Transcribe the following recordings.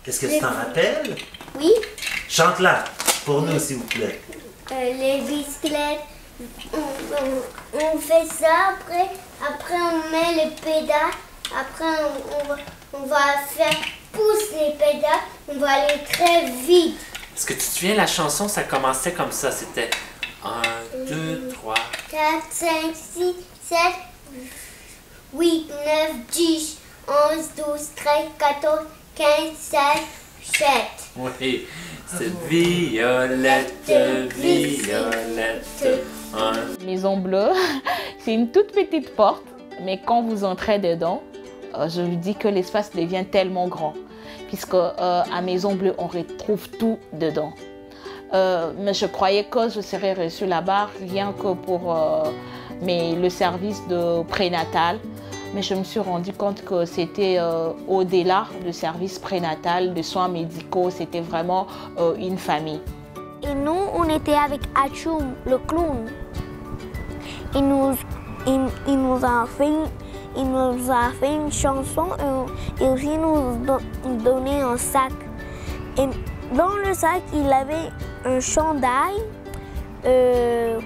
Est-ce que tu t'en rappelles? Oui. Chante-la pour nous, s'il vous plaît. Les bicyclettes, on fait ça, après on met les pédales, après on va faire pousser les pédales, on va aller très vite. Est-ce que tu te souviens, la chanson, ça commençait comme ça, c'était 1, 2, 3... 4, 5, 6, 7, 8, 9, 10, 11, 12, 13, 14, 15, 16, 7. Oui, c'est Violette, Violette. Maison Bleue, c'est une toute petite porte, mais quand vous entrez dedans, je vous dis que l'espace devient tellement grand, puisque à Maison Bleue, on retrouve tout dedans. Mais je croyais que je serais reçue là-bas rien que pour le service de prénatal. Mais je me suis rendu compte que c'était au-delà du service prénatal, des soins médicaux, c'était vraiment une famille. Et nous, on était avec Hachoum, le clown. Il nous a fait une chanson et aussi nous donné un sac. Et dans le sac, il avait un chandail,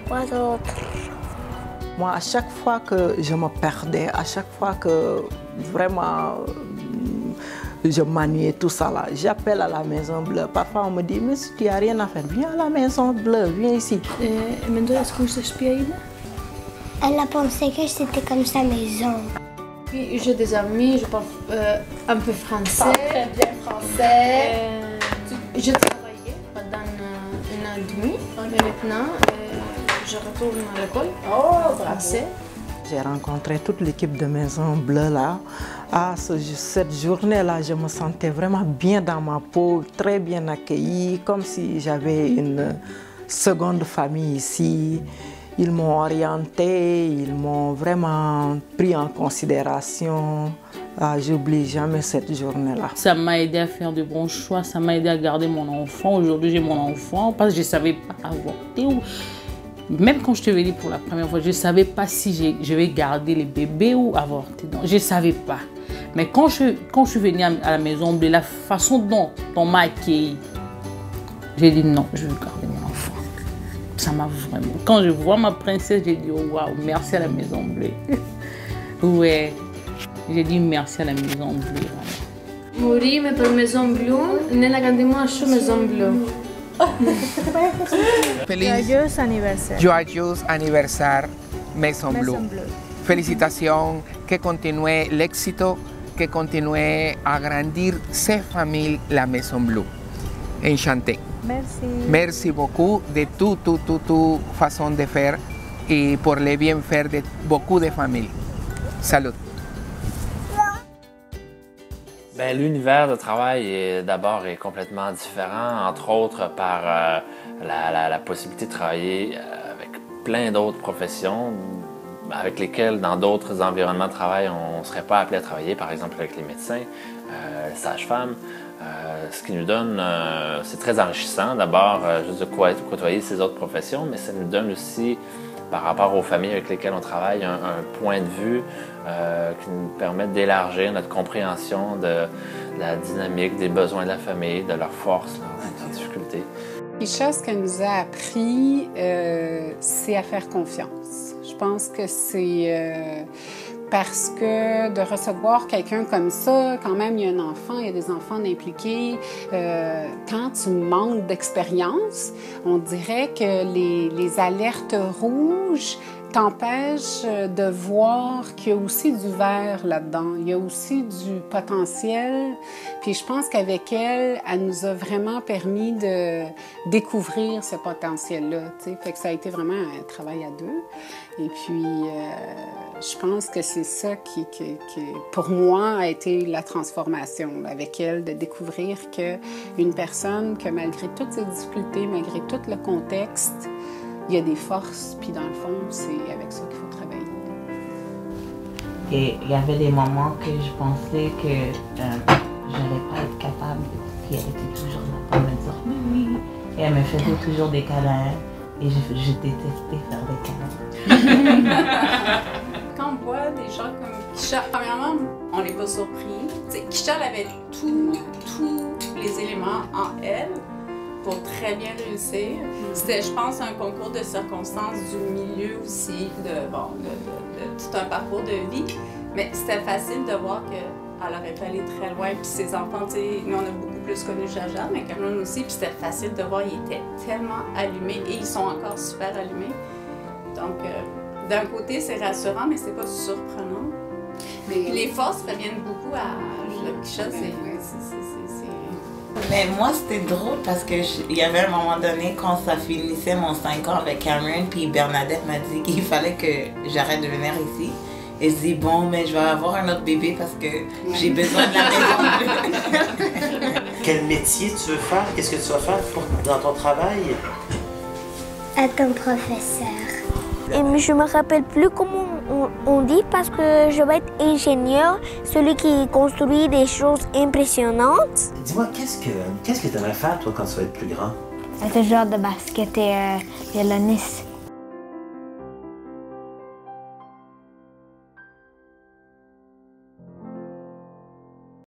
quoi d'autre? Moi, à chaque fois que je me perdais, à chaque fois que vraiment je maniais tout ça là, j'appelle à la Maison Bleue. Parfois on me dit, mais si tu n'as rien à faire, viens à la Maison Bleue, viens ici. Men då est-ce que je spela? Elle a pensé que c'était comme sa maison. J'ai des amis, je parle un peu français. Très bien français. Je travaillais pendant 1 an et demi, mais maintenant je retourne à l'école. Oh, Français. J'ai rencontré toute l'équipe de Maison Bleue là. Cette journée-là, je me sentais vraiment bien dans ma peau, très bien accueillie, comme si j'avais une seconde famille ici. Ils m'ont orientée, ils m'ont vraiment pris en considération. J'oublie jamais cette journée-là. Ça m'a aidé à faire de bons choix, ça m'a aidé à garder mon enfant. Aujourd'hui, j'ai mon enfant parce que je ne savais pas avorter. Même quand je te venais pour la première fois, je ne savais pas si je vais garder les bébés ou avorter. Donc, je ne savais pas. Mais quand je suis venue à la Maison Bleue, la façon dont on m'a accueilli, j'ai dit non, je veux garder mon enfant. Ça m'a vraiment... Quand je vois ma princesse, j'ai dit oh, waouh, merci à la Maison Bleue. Ouais, j'ai dit merci à la Maison Bleue. Morì per Maison Bleue, nella candimato Maison Bleue. Joyeux anniversaire. Joyeux anniversaire, Maison Bleue. Felicitación, que continúe el éxito, que continúe a agrandir cette famille, la Maison Bleue. Enchanté. Merci. Merci beaucoup de tu façon de faire et pour le bien faire de beaucoup de familles. Salut. Ben, l'univers de travail est complètement différent, entre autres par la possibilité de travailler avec plein d'autres professions avec lesquelles, dans d'autres environnements de travail, on ne serait pas appelé à travailler, par exemple avec les médecins, les sages-femmes. Ce qui nous donne, c'est très enrichissant d'abord juste de côtoyer ces autres professions, mais ça nous donne aussi, par rapport aux familles avec lesquelles on travaille, un point de vue qui nous permet d'élargir notre compréhension de la dynamique, des besoins de la famille, de leurs forces, leurs difficultés. Une chose qu'elle nous a appris, c'est à faire confiance. Je pense que c'est parce que de recevoir quelqu'un comme ça, quand même, il y a un enfant, il y a des enfants impliqués. Quand tu manques d'expérience, on dirait que les alertes rouges t'empêchent de voir qu'il y a aussi du vert là-dedans. Il y a aussi du potentiel. Puis je pense qu'avec elle, elle nous a vraiment permis de découvrir ce potentiel-là. Fait que ça a été vraiment un travail à deux. Et puis, je pense que c'est ça qui, pour moi, a été la transformation avec elle, de découvrir qu'une personne, que malgré toutes ses difficultés, malgré tout le contexte, il y a des forces, puis dans le fond, c'est avec ça qu'il faut travailler. Et il y avait des moments que je pensais que je n'allais pas être capable, puis elle était toujours là pour me dire oui. Et elle me faisait toujours des câlins, et je détestais faire des câlins. Quand on voit des gens Kisha, premièrement, on n'est pas surpris. Kisha, elle avait tous les éléments en elle pour très bien réussir. C'était, je pense, un concours de circonstances du milieu aussi, de tout un parcours de vie. Mais c'était facile de voir qu'elle aurait pu aller très loin. Puis ses enfants, tu sais, nous on a beaucoup plus connu Jaja, mais Cameron aussi. Puis c'était facile de voir, ils étaient tellement allumés et ils sont encore super allumés. Donc, d'un côté, c'est rassurant, mais c'est pas surprenant. Mais les forces reviennent beaucoup à Kisha. Mais moi, c'était drôle parce que il y avait un moment donné, quand ça finissait mon 5 ans avec Cameron, puis Bernadette m'a dit qu'il fallait que j'arrête de venir ici. Et je dis, bon, mais je vais avoir un autre bébé parce que j'ai besoin de la maison. Quel métier tu veux faire? Qu'est-ce que tu vas faire dans ton travail? Être un professeur. Et je me rappelle plus comment on dit parce que je vais être ingénieur, celui qui construit des choses impressionnantes. Dis-moi, qu'est-ce que tu aimerais faire, toi, quand tu vas être plus grand? Être joueur de basket et violoniste.